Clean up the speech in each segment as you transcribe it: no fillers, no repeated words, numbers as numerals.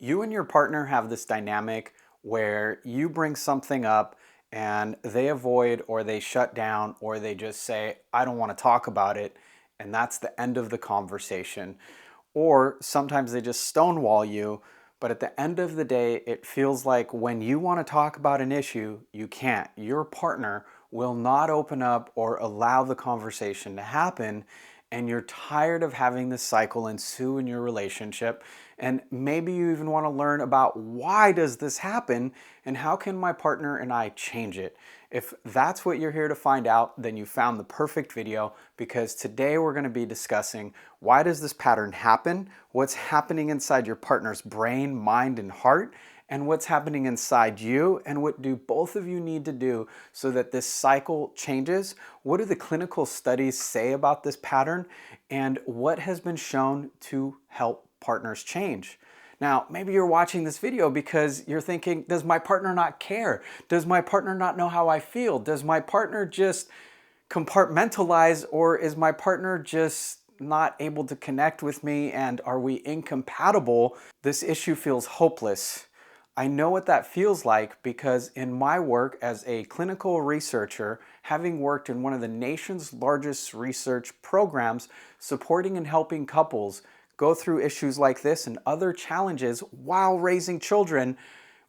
You and your partner have this dynamic where you bring something up and they avoid or they shut down or they just say, I don't want to talk about it. And that's the end of the conversation. Or sometimes they just stonewall you. But at the end of the day, it feels like when you want to talk about an issue, you can't. Your partner will not open up or allow the conversation to happen, and you're tired of having this cycle ensue in your relationship, and maybe you even want to learn about why does this happen and how can my partner and I change it. If that's what you're here to find out, then you found the perfect video, because today we're going to be discussing why does this pattern happen, what's happening inside your partner's brain, mind, and heart, and what's happening inside you, and what do both of you need to do so that this cycle changes. What do the clinical studies say about this pattern, and what has been shown to help partners change? Now, maybe you're watching this video because you're thinking, does my partner not care? Does my partner not know how I feel? Does my partner just compartmentalize, or is my partner just not able to connect with me, and are we incompatible? This issue feels hopeless. I know what that feels like because in my work as a clinical researcher, having worked in one of the nation's largest research programs supporting and helping couples go through issues like this and other challenges while raising children,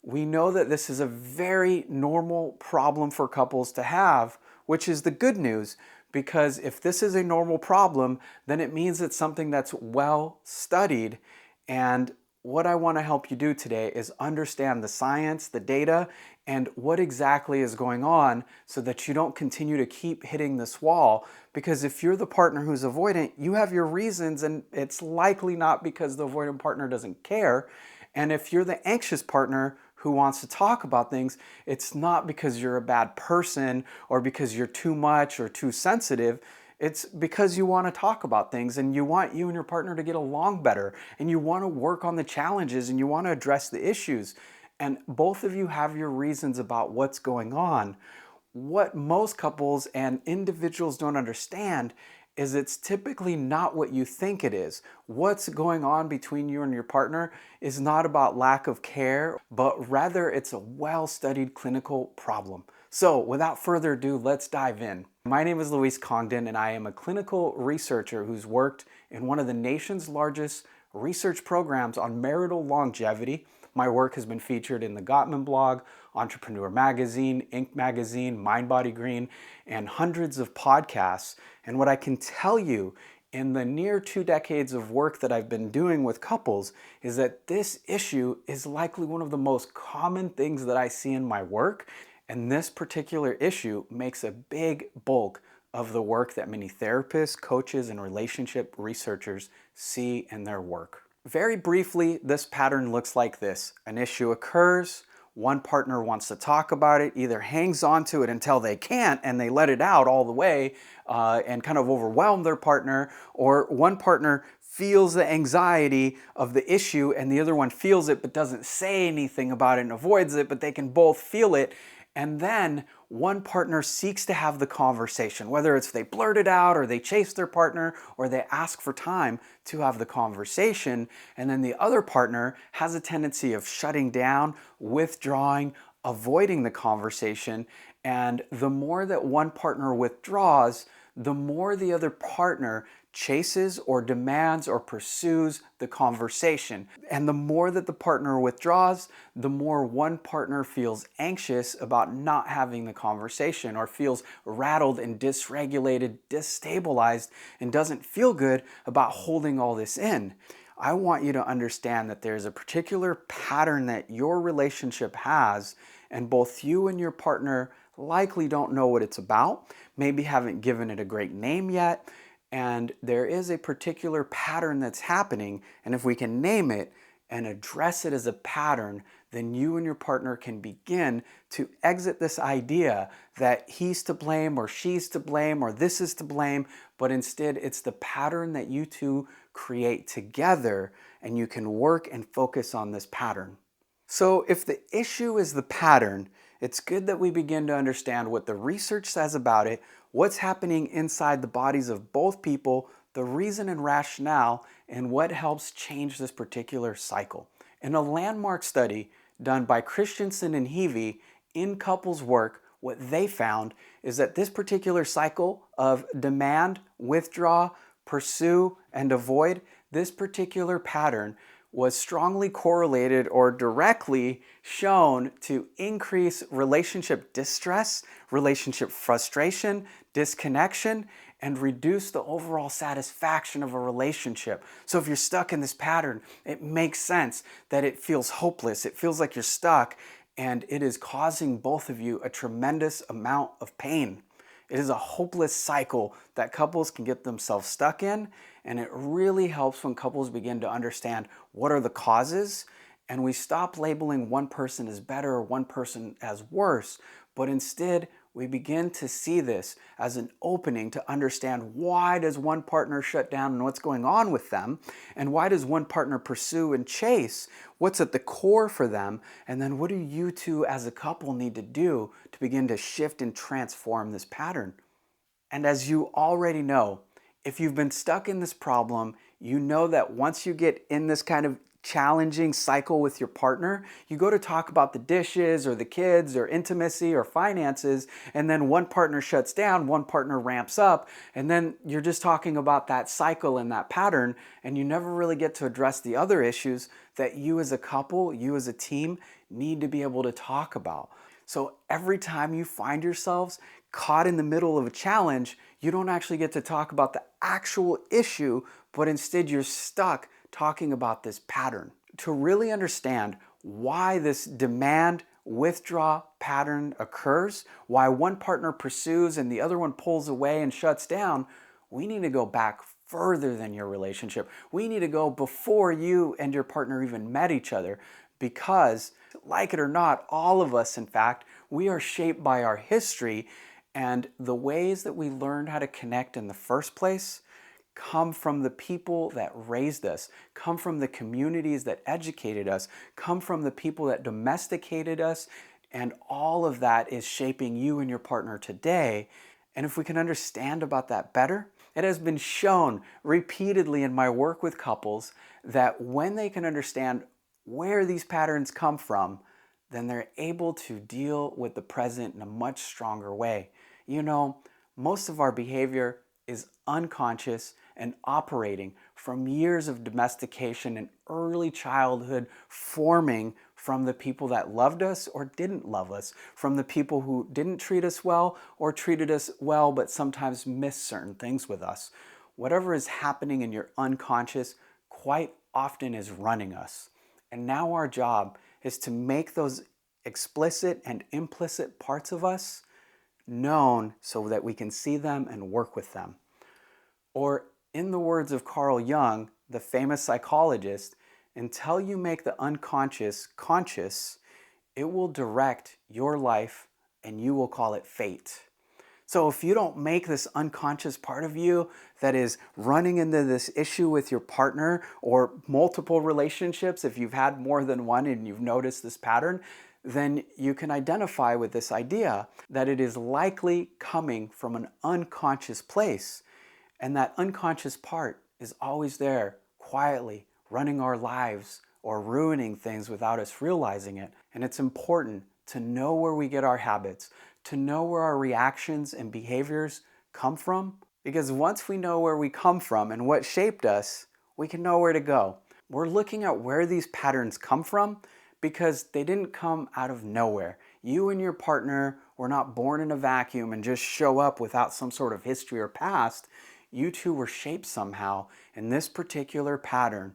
we know that this is a very normal problem for couples to have, which is the good news, because if this is a normal problem, then it means it's something that's well studied. And what I want to help you do today is understand the science, the data, and what exactly is going on so that you don't continue to keep hitting this wall. Because if you're the partner who's avoidant, you have your reasons, and it's likely not because the avoidant partner doesn't care. And if you're the anxious partner who wants to talk about things, it's not because you're a bad person or because you're too much or too sensitive. It's because you want to talk about things, and you want you and your partner to get along better, and you want to work on the challenges, and you want to address the issues. And both of you have your reasons about what's going on. What most couples and individuals don't understand is it's typically not what you think it is. What's going on between you and your partner is not about lack of care, but rather it's a well-studied clinical problem. So without further ado, let's dive in. My name is Luis Congdon, and I am a clinical researcher who's worked in one of the nation's largest research programs on marital longevity. My work has been featured in the Gottman blog, Entrepreneur Magazine, Inc. Magazine, Mind Body Green, and hundreds of podcasts. And what I can tell you in the near 2 decades of work that I've been doing with couples is that this issue is likely one of the most common things that I see in my work. And this particular issue makes a big bulk of the work that many therapists, coaches, and relationship researchers see in their work. Very briefly, this pattern looks like this. An issue occurs, one partner wants to talk about it, either hangs on to it until they can't and they let it out all the way and kind of overwhelm their partner, or one partner feels the anxiety of the issue and the other one feels it but doesn't say anything about it and avoids it, but they can both feel it. And then one partner seeks to have the conversation, whether it's they blurt it out or they chase their partner or they ask for time to have the conversation. And then the other partner has a tendency of shutting down, withdrawing, avoiding the conversation. And the more that one partner withdraws, the more the other partner chases or demands or pursues the conversation. And the more that the partner withdraws, the more one partner feels anxious about not having the conversation, or feels rattled and dysregulated, destabilized, and doesn't feel good about holding all this in. I want you to understand that there's a particular pattern that your relationship has, and both you and your partner likely don't know what it's about, maybe haven't given it a great name yet, and there is a particular pattern that's happening, and if we can name it and address it as a pattern, then you and your partner can begin to exit this idea that he's to blame or she's to blame or this is to blame, but instead it's the pattern that you two create together, and you can work and focus on this pattern. So if the issue is the pattern, it's good that we begin to understand what the research says about it, what's happening inside the bodies of both people, the reason and rationale, and what helps change this particular cycle. In a landmark study done by Christensen and Heavey in couples work, what they found is that this particular cycle of demand, withdraw, pursue, and avoid, this particular pattern was strongly correlated or directly shown to increase relationship distress, relationship frustration, disconnection, and reduce the overall satisfaction of a relationship. So if you're stuck in this pattern, it makes sense that it feels hopeless. It feels like you're stuck, and it is causing both of you a tremendous amount of pain. It is a hopeless cycle that couples can get themselves stuck in, and it really helps when couples begin to understand what are the causes, and we stop labeling one person as better or one person as worse, but instead we begin to see this as an opening to understand why does one partner shut down and what's going on with them, and why does one partner pursue and chase, what's at the core for them, and then what do you two as a couple need to do to begin to shift and transform this pattern. And as you already know, if you've been stuck in this problem, you know that once you get in this kind of challenging cycle with your partner, you go to talk about the dishes or the kids or intimacy or finances, and then one partner shuts down, one partner ramps up, and then you're just talking about that cycle and that pattern, and you never really get to address the other issues that you as a couple, you as a team need to be able to talk about. So every time you find yourselves caught in the middle of a challenge, you don't actually get to talk about the actual issue, but instead you're stuck talking about this pattern. To really understand why this demand withdraw pattern occurs, why one partner pursues and the other one pulls away and shuts down, we need to go back further than your relationship. We need to go before you and your partner even met each other, because like it or not, all of us, in fact, we are shaped by our history, and the ways that we learned how to connect in the first place come from the people that raised us, come from the communities that educated us, come from the people that domesticated us, and all of that is shaping you and your partner today. And if we can understand about that better, it has been shown repeatedly in my work with couples that when they can understand where these patterns come from, then they're able to deal with the present in a much stronger way. You know, most of our behavior is unconscious and operating from years of domestication and early childhood forming from the people that loved us or didn't love us, from the people who didn't treat us well or treated us well but sometimes missed certain things with us. Whatever is happening in your unconscious quite often is running us. And now our job is to make those explicit and implicit parts of us known so that we can see them and work with them. Or in the words of Carl Jung, the famous psychologist, until you make the unconscious conscious, it will direct your life and you will call it fate. So if you don't make this unconscious part of you that is running into this issue with your partner or multiple relationships, if you've had more than one and you've noticed this pattern, then you can identify with this idea that it is likely coming from an unconscious place. And that unconscious part is always there, quietly running our lives or ruining things without us realizing it. And it's important to know where we get our habits, to know where our reactions and behaviors come from, because once we know where we come from and what shaped us, we can know where to go. We're looking at where these patterns come from because they didn't come out of nowhere. You and your partner were not born in a vacuum and just show up without some sort of history or past. You two were shaped somehow, and this particular pattern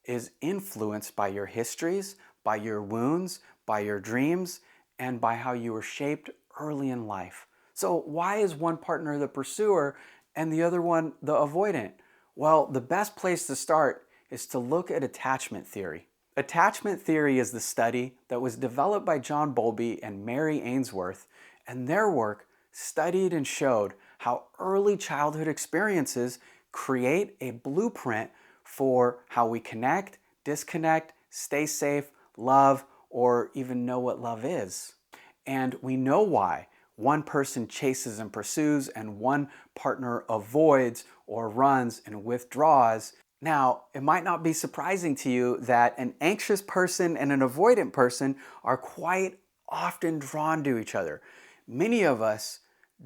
is influenced by your histories, by your wounds, by your dreams, and by how you were shaped early in life. So why is one partner the pursuer and the other one the avoidant? Well, the best place to start is to look at attachment theory. Attachment theory is the study that was developed by John Bowlby and Mary Ainsworth, and their work studied and showed how early childhood experiences create a blueprint for how we connect, disconnect, stay safe, love, or even know what love is. And we know why one person chases and pursues and one partner avoids or runs and withdraws. Now, it might not be surprising to you that an anxious person and an avoidant person are quite often drawn to each other. Many of us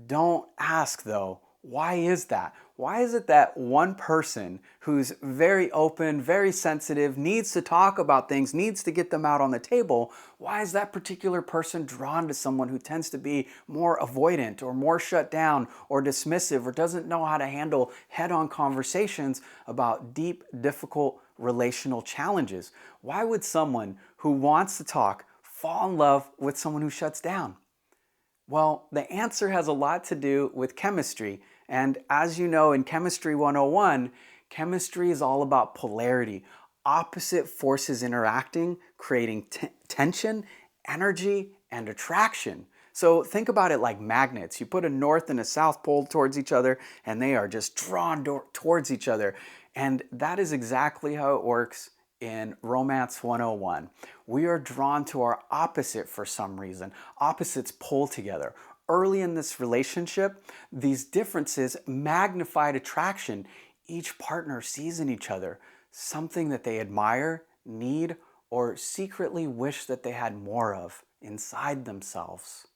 don't ask, though, why is that? Why is it that one person who's very open, very sensitive, needs to talk about things, needs to get them out on the table, why is that particular person drawn to someone who tends to be more avoidant or more shut down or dismissive or doesn't know how to handle head-on conversations about deep, difficult relational challenges? Why would someone who wants to talk fall in love with someone who shuts down? Well, the answer has a lot to do with chemistry. And as you know in Chemistry 101, chemistry is all about polarity, opposite forces interacting, creating tension, energy, and attraction. So think about it like magnets. You put a north and a south pole towards each other, and they are just drawn towards each other. And that is exactly how it works in Romance 101. We are drawn to our opposite for some reason. Opposites pull together. Early in this relationship, these differences magnified attraction. Each partner sees in each other something that they admire, need, or secretly wish that they had more of inside themselves.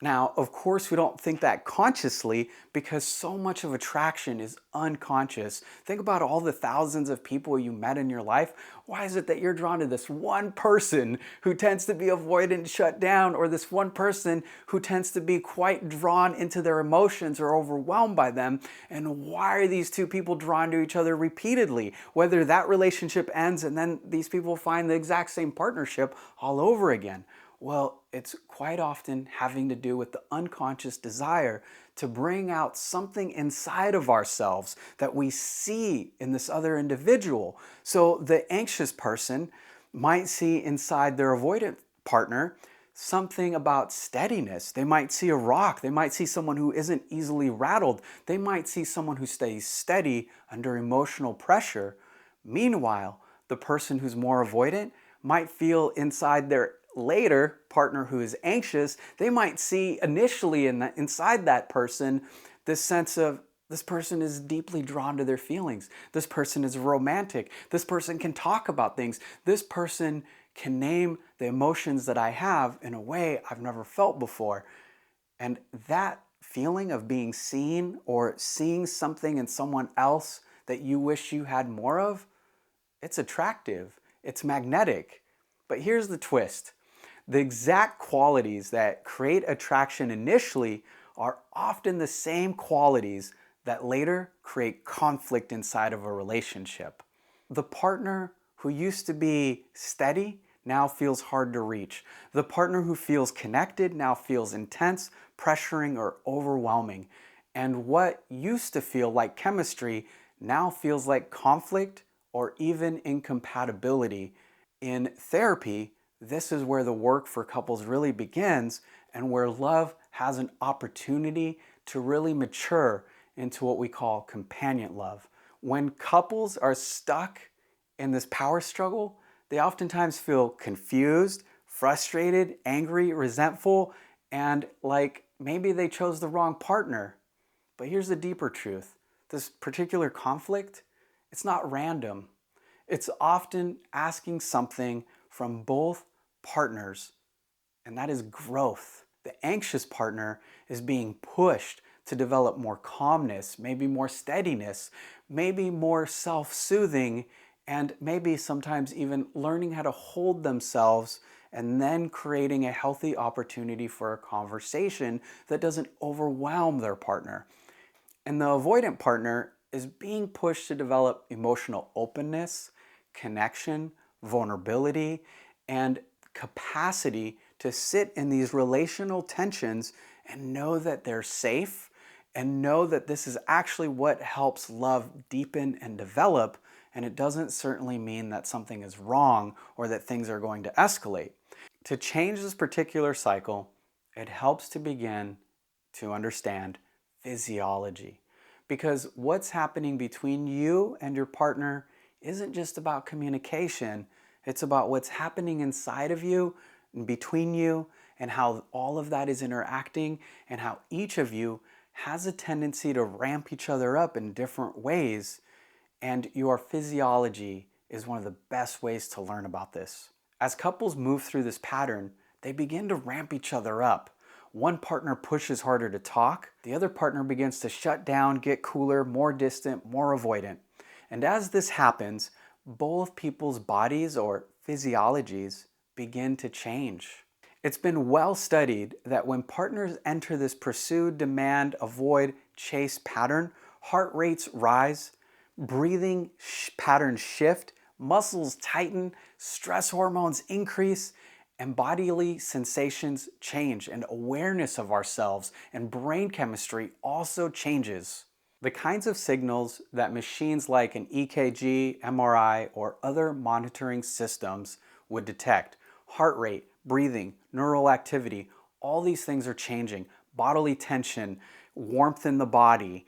Now, of course, we don't think that consciously because so much of attraction is unconscious. Think about all the thousands of people you met in your life. Why is it that you're drawn to this one person who tends to be avoidant, shut down, or this one person who tends to be quite drawn into their emotions or overwhelmed by them? And why are these two people drawn to each other repeatedly? Whether that relationship ends and then these people find the exact same partnership all over again. Well, it's quite often having to do with the unconscious desire to bring out something inside of ourselves that we see in this other individual. So the anxious person might see inside their avoidant partner something about steadiness. They might see a rock. They might see someone who isn't easily rattled. They might see someone who stays steady under emotional pressure. Meanwhile, the person who's more avoidant might feel inside their later partner who is anxious, they might see initially inside that person this sense of this person is deeply drawn to their feelings. This person is romantic. This person can talk about things. This person can name the emotions that I have in a way I've never felt before. And that feeling of being seen or seeing something in someone else that you wish you had more of, it's attractive. It's magnetic. But here's the twist. The exact qualities that create attraction initially are often the same qualities that later create conflict inside of a relationship. The partner who used to be steady now feels hard to reach. The partner who feels connected now feels intense, pressuring, or overwhelming. And what used to feel like chemistry now feels like conflict or even incompatibility. In therapy, this is where the work for couples really begins and where love has an opportunity to really mature into what we call companion love. When couples are stuck in this power struggle, they oftentimes feel confused, frustrated, angry, resentful, and like maybe they chose the wrong partner. But here's the deeper truth. This particular conflict, it's not random. It's often asking something from both partners, and that is growth. The anxious partner is being pushed to develop more calmness, maybe more steadiness, maybe more self-soothing, and maybe sometimes even learning how to hold themselves and then creating a healthy opportunity for a conversation that doesn't overwhelm their partner. And the avoidant partner is being pushed to develop emotional openness, connection, vulnerability, and capacity to sit in these relational tensions and know that they're safe and know that this is actually what helps love deepen and develop. And it doesn't certainly mean that something is wrong or that things are going to escalate. To change this particular cycle, it helps to begin to understand physiology. Because what's happening between you and your partner isn't just about communication, it's about what's happening inside of you and between you and how all of that is interacting and how each of you has a tendency to ramp each other up in different ways. And your physiology is one of the best ways to learn about this. As couples move through this pattern, they begin to ramp each other up. One partner pushes harder to talk, the other partner begins to shut down, get cooler, more distant, more avoidant. And as this happens, both people's bodies or physiologies begin to change. It's been well studied that when partners enter this pursue, demand, avoid, chase pattern, heart rates rise, breathing patterns shift, muscles tighten, stress hormones increase, and bodily sensations change, and awareness of ourselves and brain chemistry also changes. The kinds of signals that machines like an EKG, MRI, or other monitoring systems would detect, heart rate, breathing, neural activity, all these things are changing. Bodily tension, warmth in the body,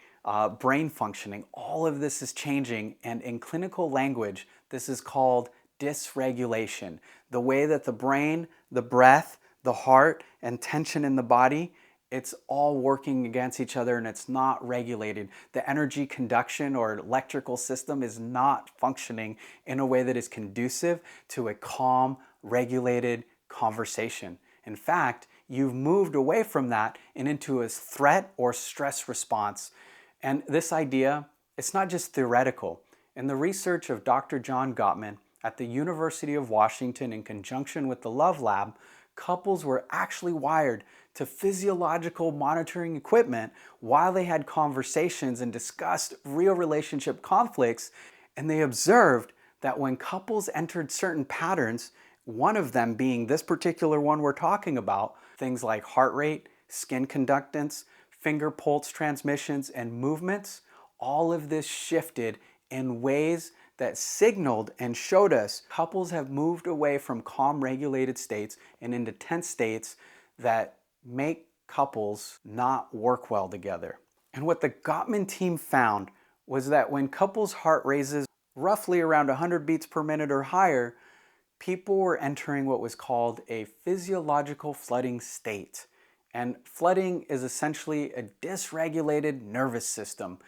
brain functioning, all of this is changing. And in clinical language, this is called dysregulation. The way that the brain, the breath, the heart, and tension in the body, it's all working against each other and it's not regulated. The energy conduction or electrical system is not functioning in a way that is conducive to a calm, regulated conversation. In fact, you've moved away from that and into a threat or stress response. And this idea, it's not just theoretical. In the research of Dr. John Gottman at the University of Washington in conjunction with the Love Lab, couples were actually wired to physiological monitoring equipment while they had conversations and discussed real relationship conflicts, and they observed that when couples entered certain patterns, one of them being this particular one we're talking about, things like heart rate, skin conductance, finger pulse transmissions, and movements, all of this shifted in ways that signaled and showed us couples have moved away from calm, regulated states and into tense states that make couples not work well together. And what the Gottman team found was that when couples' heart raises roughly around 100 beats per minute or higher, people were entering what was called a physiological flooding state. And flooding is essentially a dysregulated nervous system,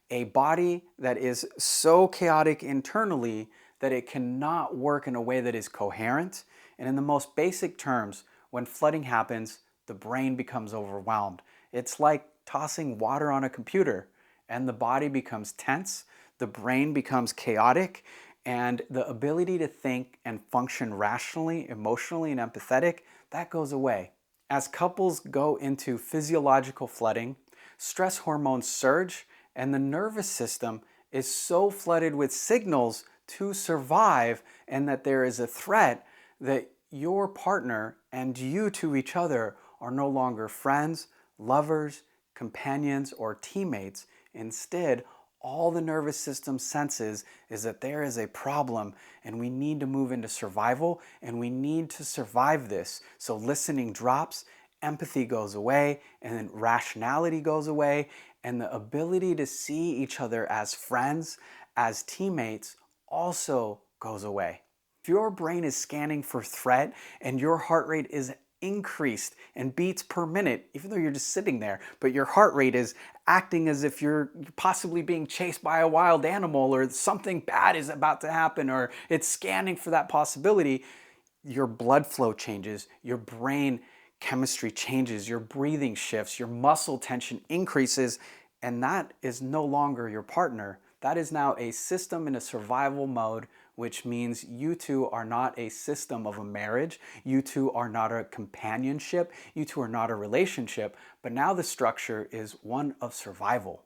a body that is so chaotic internally that it cannot work in a way that is coherent. And in the most basic terms, when flooding happens, the brain becomes overwhelmed. It's like tossing water on a computer, and the body becomes tense, the brain becomes chaotic, and the ability to think and function rationally, emotionally, and empathetic, that goes away. As couples go into physiological flooding, stress hormones surge, and the nervous system is so flooded with signals to survive and that there is a threat that your partner and you to each other are no longer friends, lovers, companions, or teammates. Instead, all the nervous system senses is that there is a problem and we need to move into survival and we need to survive this. So listening drops, empathy goes away, and then rationality goes away, and the ability to see each other as friends, as teammates also goes away. If your brain is scanning for threat and your heart rate is increased in beats per minute, even though you're just sitting there, but your heart rate is acting as if you're possibly being chased by a wild animal or something bad is about to happen or it's scanning for that possibility, your blood flow changes, your brain chemistry changes, your breathing shifts, your muscle tension increases, and that is no longer your partner. That is now a system in a survival mode, which means you two are not a system of a marriage, you two are not a companionship, you two are not a relationship, but now the structure is one of survival.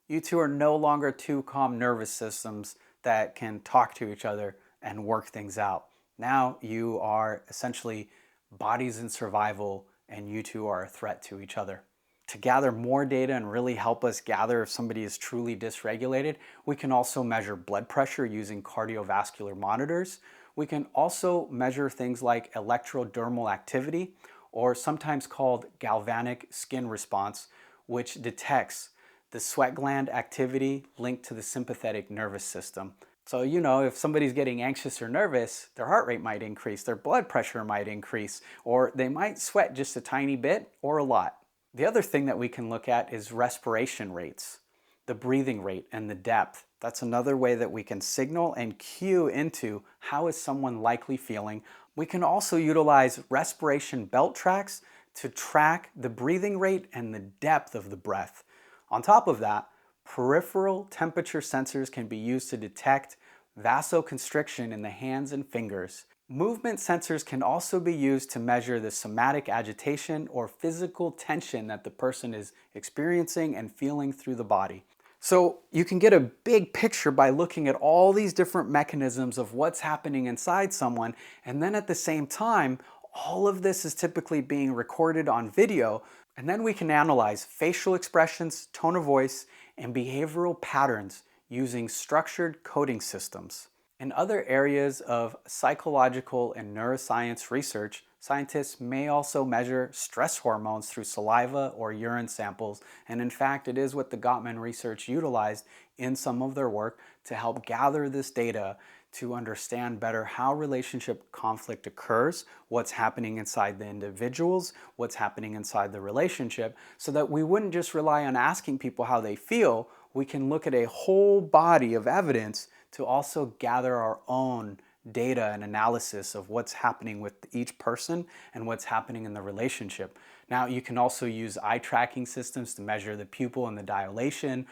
You two are no longer two calm nervous systems that can talk to each other and work things out. Now you are essentially bodies in survival and you two are a threat to each other. To gather more data and really help us gather if somebody is truly dysregulated, we can also measure blood pressure using cardiovascular monitors. We can also measure things like electrodermal activity, or sometimes called galvanic skin response, which detects the sweat gland activity linked to the sympathetic nervous system. So, if somebody's getting anxious or nervous, their heart rate might increase, their blood pressure might increase, or they might sweat just a tiny bit or a lot. The other thing that we can look at is respiration rates. The breathing rate and the depth. That's another way that we can signal and cue into how is someone likely feeling. We can also utilize respiration belt tracks to track the breathing rate and the depth of the breath. On top of that, peripheral temperature sensors can be used to detect vasoconstriction in the hands and fingers. Movement sensors can also be used to measure the somatic agitation or physical tension that the person is experiencing and feeling through the body. So you can get a big picture by looking at all these different mechanisms of what's happening inside someone, and then at the same time, all of this is typically being recorded on video, and then we can analyze facial expressions, tone of voice, and behavioral patterns using structured coding systems. In other areas of psychological and neuroscience research, scientists may also measure stress hormones through saliva or urine samples, and in fact, it is what the Gottman research utilized in some of their work to help gather this data to understand better how relationship conflict occurs, what's happening inside the individuals, what's happening inside the relationship, so that we wouldn't just rely on asking people how they feel. We can look at a whole body of evidence to also gather our own data and analysis of what's happening with each person and what's happening in the relationship. Now, you can also use eye tracking systems to measure the pupil and the dilation.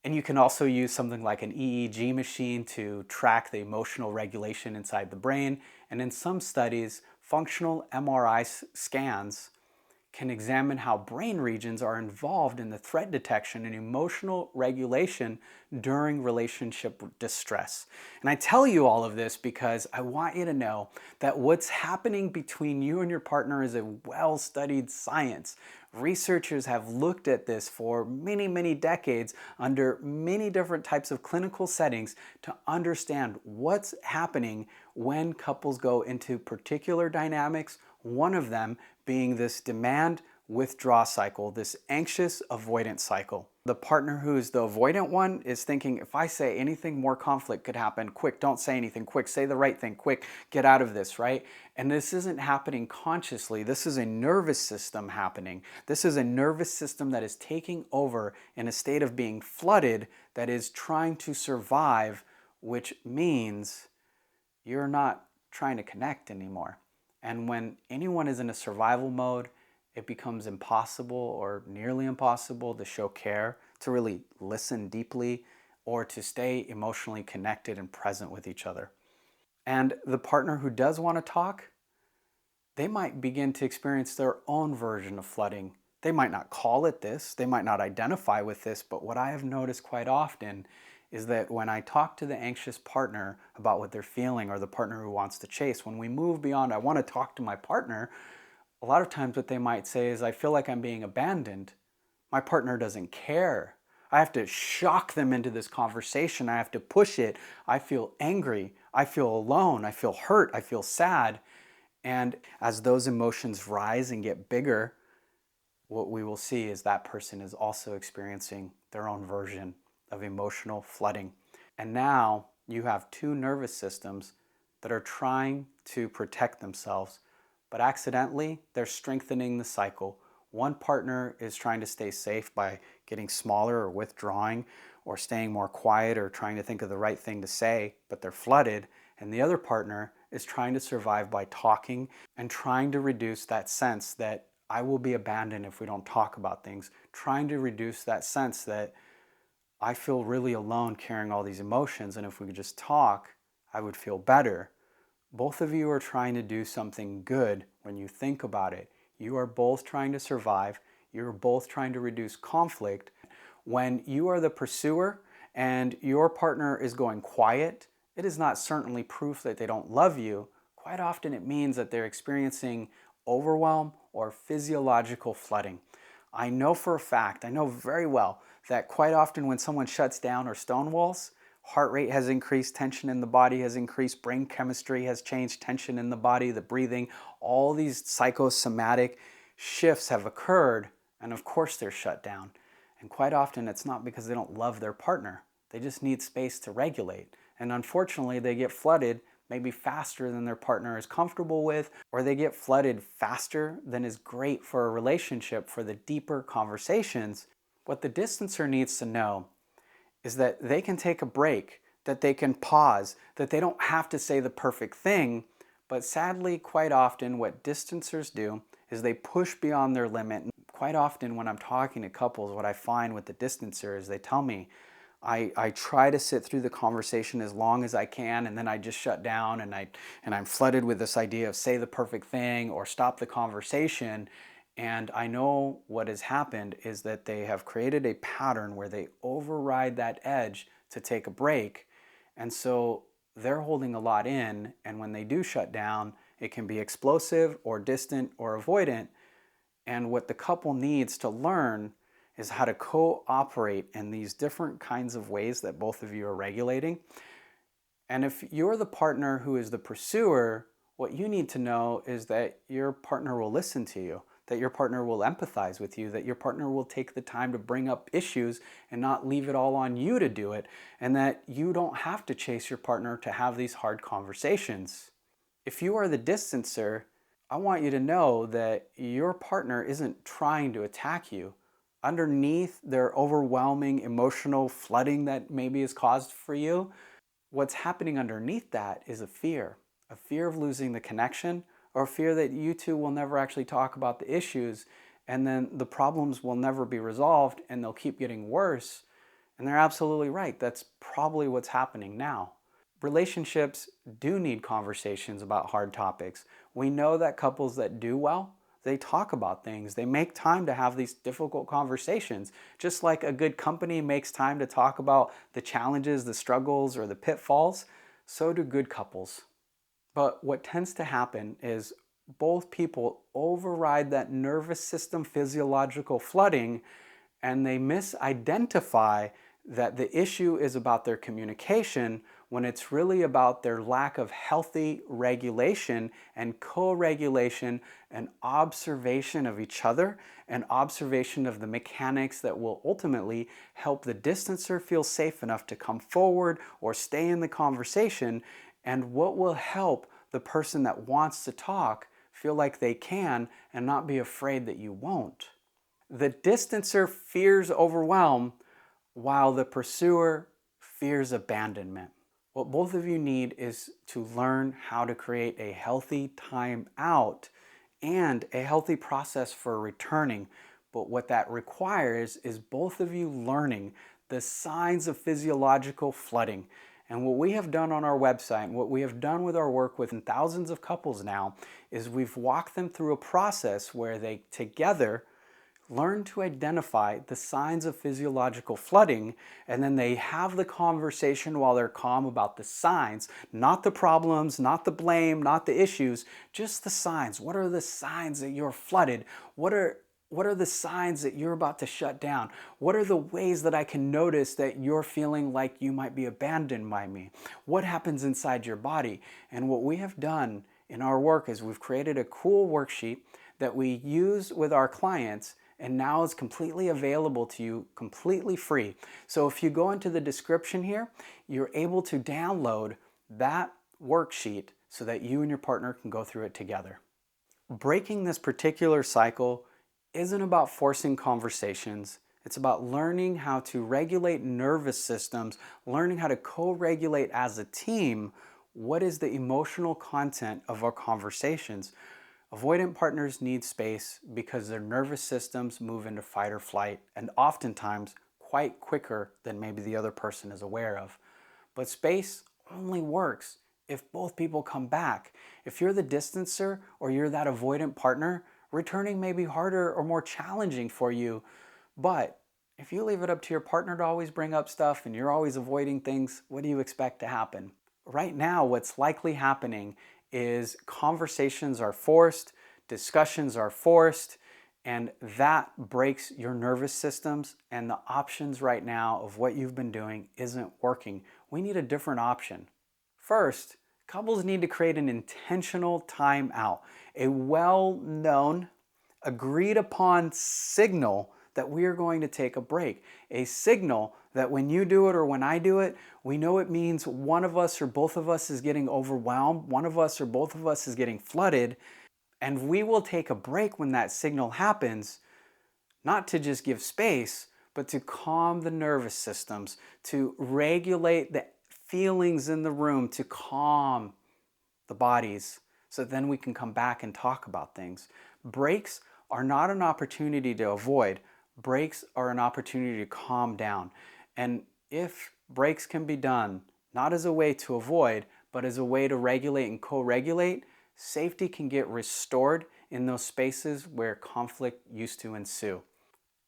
And you can also use something like an EEG machine to track the emotional regulation inside the brain. And in some studies, functional MRI scans can examine how brain regions are involved in the threat detection and emotional regulation during relationship distress. And I tell you all of this because I want you to know that what's happening between you and your partner is a well-studied science. Researchers have looked at this for many, many decades under many different types of clinical settings to understand what's happening when couples go into particular dynamics, one of them being this demand withdraw cycle, this anxious avoidance cycle. The partner who's the avoidant one is thinking, if I say anything, more conflict could happen. Quick, don't say anything. Quick, say the right thing. Quick, get out of this, right? And this isn't happening consciously. This is a nervous system happening. This is a nervous system that is taking over in a state of being flooded that is trying to survive, which means you're not trying to connect anymore. And when anyone is in a survival mode, it becomes impossible or nearly impossible to show care, to really listen deeply, or to stay emotionally connected and present with each other. And the partner who does want to talk, they might begin to experience their own version of flooding. They might not call it this, they might not identify with this, but what I have noticed quite often is that when I talk to the anxious partner about what they're feeling, or the partner who wants to chase, when we move beyond, I want to talk to my partner, a lot of times what they might say is, I feel like I'm being abandoned. My partner doesn't care. I have to shock them into this conversation. I have to push it. I feel angry. I feel alone. I feel hurt. I feel sad. And as those emotions rise and get bigger, what we will see is that person is also experiencing their own version of emotional flooding. And now you have two nervous systems that are trying to protect themselves, but accidentally they're strengthening the cycle. One partner is trying to stay safe by getting smaller or withdrawing or staying more quiet or trying to think of the right thing to say, but they're flooded. And the other partner is trying to survive by talking and trying to reduce that sense that I will be abandoned if we don't talk about things, trying to reduce that sense that I feel really alone carrying all these emotions, and if we could just talk, I would feel better. Both of you are trying to do something good when you think about it. You are both trying to survive. You're both trying to reduce conflict. When you are the pursuer and your partner is going quiet, it is not certainly proof that they don't love you. Quite often it means that they're experiencing overwhelm or physiological flooding. I know for a fact, I know very well, that quite often when someone shuts down or stonewalls, heart rate has increased, tension in the body has increased, brain chemistry has changed, tension in the body, the breathing, all these psychosomatic shifts have occurred, and of course they're shut down. And quite often it's not because they don't love their partner. They just need space to regulate. And unfortunately they get flooded maybe faster than their partner is comfortable with, or they get flooded faster than is great for a relationship, for the deeper conversations. What the distancer needs to know is that they can take a break, that they can pause, that they don't have to say the perfect thing. But sadly, quite often, what distancers do is they push beyond their limit. Quite often, when I'm talking to couples, what I find with the distancer is they tell me, I try to sit through the conversation as long as I can, and then I just shut down, and I'm flooded with this idea of say the perfect thing or stop the conversation. And I know what has happened is that they have created a pattern where they override that edge to take a break. And so they're holding a lot in, and when they do shut down, it can be explosive or distant or avoidant. And what the couple needs to learn is how to cooperate in these different kinds of ways that both of you are regulating. And if you're the partner who is the pursuer, what you need to know is that your partner will listen to you, that your partner will empathize with you, that your partner will take the time to bring up issues and not leave it all on you to do it, and that you don't have to chase your partner to have these hard conversations. If you are the distancer, I want you to know that your partner isn't trying to attack you. Underneath their overwhelming emotional flooding that maybe is caused for you, what's happening underneath that is a fear of losing the connection, or a fear that you two will never actually talk about the issues, and then the problems will never be resolved and they'll keep getting worse. And they're absolutely right. That's probably what's happening now. Relationships do need conversations about hard topics. We know that couples that do well, they talk about things. They make time to have these difficult conversations. Just like a good company makes time to talk about the challenges, the struggles, or the pitfalls, so do good couples. But what tends to happen is both people override that nervous system physiological flooding, and they misidentify that the issue is about their communication when it's really about their lack of healthy regulation and co-regulation and observation of each other and observation of the mechanics that will ultimately help the distancer feel safe enough to come forward or stay in the conversation, and what will help the person that wants to talk feel like they can and not be afraid that you won't. The distancer fears overwhelm while the pursuer fears abandonment. What both of you need is to learn how to create a healthy time out and a healthy process for returning. But what that requires is both of you learning the signs of physiological flooding. And what we have done on our website, and what we have done with our work with thousands of couples now, is we've walked them through a process where they together learn to identify the signs of physiological flooding, and then they have the conversation while they're calm about the signs, not the problems, not the blame, not the issues, just the signs. What are the signs that you're flooded? What are the signs that you're about to shut down? What are the ways that I can notice that you're feeling like you might be abandoned by me? What happens inside your body? And what we have done in our work is we've created a cool worksheet that we use with our clients, and now it's completely available to you, completely free. So if you go into the description here, you're able to download that worksheet so that you and your partner can go through it together. Breaking this particular cycle isn't about forcing conversations. It's about learning how to regulate nervous systems, learning how to co-regulate as a team. What is the emotional content of our conversations? Avoidant partners need space because their nervous systems move into fight or flight, and oftentimes quite quicker than maybe the other person is aware of. But space only works if both people come back. If you're the distancer or you're that avoidant partner, returning may be harder or more challenging for you. But if you leave it up to your partner to always bring up stuff and you're always avoiding things, what do you expect to happen? Right now, what's likely happening is conversations are forced, discussions are forced, and that breaks your nervous systems, and the options right now of what you've been doing isn't working. We need a different option. First, couples need to create an intentional time out, a well-known, agreed upon signal that we are going to take a break. A signal that when you do it or when I do it, we know it means one of us or both of us is getting overwhelmed, one of us or both of us is getting flooded, and we will take a break when that signal happens, not to just give space, but to calm the nervous systems, to regulate the feelings in the room, to calm the bodies, so then we can come back and talk about things. Breaks are not an opportunity to avoid. Breaks are an opportunity to calm down. And if breaks can be done not as a way to avoid, but as a way to regulate and co-regulate, safety can get restored in those spaces where conflict used to ensue.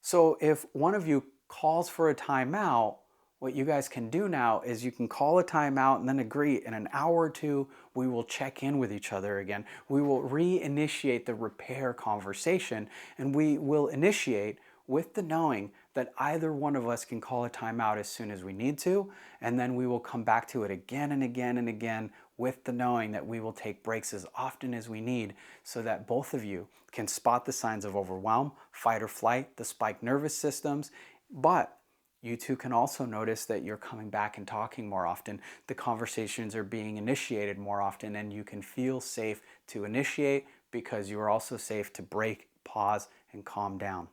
So if one of you calls for a timeout, what you guys can do now is you can call a timeout and then agree in an hour or two, we will check in with each other again. We will reinitiate the repair conversation, and we will initiate with the knowing that either one of us can call a timeout as soon as we need to, and then we will come back to it again and again and again with the knowing that we will take breaks as often as we need so that both of you can spot the signs of overwhelm, fight or flight, the spiked nervous systems, but you two can also notice that you're coming back and talking more often. The conversations are being initiated more often, and you can feel safe to initiate because you are also safe to break, pause, and calm down.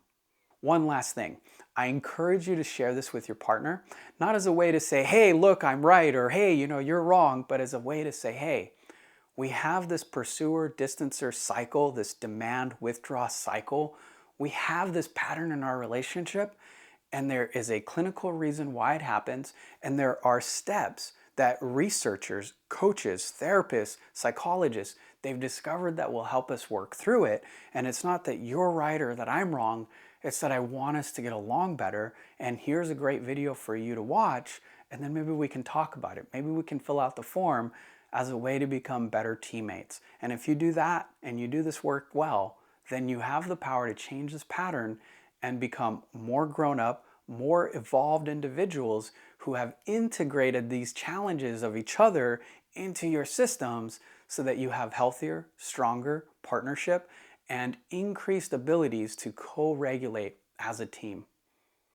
One last thing. I encourage you to share this with your partner, not as a way to say, hey, look, I'm right, or hey, you're wrong, but as a way to say, hey, we have this pursuer-distancer cycle, this demand-withdraw cycle. We have this pattern in our relationship, and there is a clinical reason why it happens, and there are steps that researchers, coaches, therapists, psychologists, they've discovered that will help us work through it. And it's not that you're right or that I'm wrong, it's that I want us to get along better, and here's a great video for you to watch, and then maybe we can talk about it. Maybe we can fill out the form as a way to become better teammates. And if you do that and you do this work well, then you have the power to change this pattern and become more grown up, more evolved individuals who have integrated these challenges of each other into your systems so that you have healthier, stronger partnership and increased abilities to co-regulate as a team.